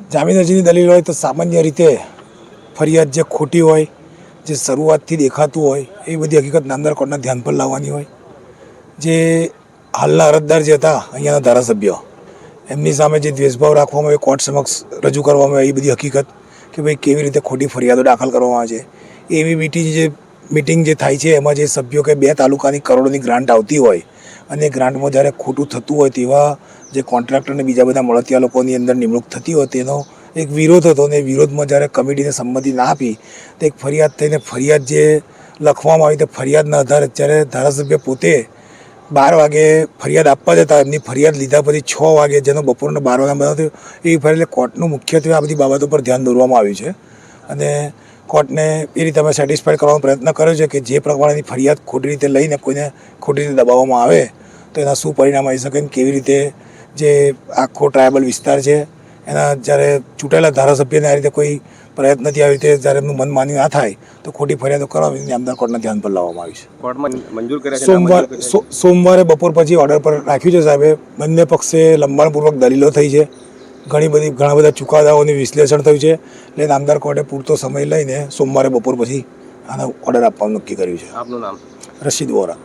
જામીન અરજીની દલીલ હોય તો સામાન્ય રીતે ફરિયાદ જે ખોટી હોય, જે શરૂઆતથી દેખાતું હોય એ બધી હકીકત નામદાર કોર્ટના ધ્યાન પર લાવવાની હોય. જે હાલના અરજદાર જે હતા અહીંયાના ધારાસભ્ય, એમની સામે જે દ્વેષભાવ રાખવામાં આવે કોર્ટ સમક્ષ રજૂ કરવામાં આવે એ બધી હકીકત કે ભાઈ કેવી રીતે ખોટી ફરિયાદો દાખલ કરવામાં આવે છે. એવી મિટિંગ જે થાય છે એમાં જે સભ્યો કે 2 તાલુકાની કરોડોની ગ્રાન્ટ આવતી હોય અને ગ્રાન્ટમાં જ્યારે ખોટું થતું હોય તેવા જે કોન્ટ્રાક્ટર અને બીજા બધા મળતિયા લોકોની અંદર નિમણૂક થતી હોય તેનો એક વિરોધ હતો અને વિરોધમાં જ્યારે કમિટીને સંમતિ ના આપી તો એક ફરિયાદ થઈને ફરિયાદ જે લખવામાં આવી તે ફરિયાદના આધારે જ્યારે ધારાસભ્ય પોતે 12 વાગે ફરિયાદ આપવા જતા એમની ફરિયાદ લીધા પછી 6 વાગે જેનો બપોરના 12 વાગ્યા બનાવ થયો એ ફરિયાદ કોર્ટનું મુખ્યત્વે આ બધી બાબતો પર ધ્યાન દોરવામાં આવ્યું છે અને કોર્ટને એ રીતે અમે સેટિસ્ફાઈડ કરવાનો પ્રયત્ન કર્યો છે કે જે પ્રમાણેની ફરિયાદ ખોટી રીતે લઈને કોઈને ખોટી રીતે દબાવવામાં આવે તો એના શું પરિણામ આવી શકે અને કેવી રીતે જે આખો ટ્રાયબલ વિસ્તાર છે એના જ્યારે ચૂંટાયેલા ધારાસભ્યને આ રીતે કોઈ પ્રયત્નથી આવી રીતે જ્યારે એમનું મન માન્યું ના થાય તો ખોટી ફરિયાદો કરવાની નામદાર કોર્ટના ધ્યાન પર લાવવામાં આવી છે. કોર્ટમાં મંજૂર કર્યા છે. સોમવારે બપોર પછી ઓર્ડર પર રાખ્યું છે સાહેબે. બંને પક્ષે લંબાણપૂર્વક દલીલો થઈ છે, ઘણા બધા ચુકાદાઓનું વિશ્લેષણ થયું છે એટલે નામદાર કોર્ટે પૂરતો સમય લઈને સોમવારે બપોર પછી આનો ઓર્ડર આપવાનું નક્કી કર્યું છે. આપનું નામ? રશીદ વોરા.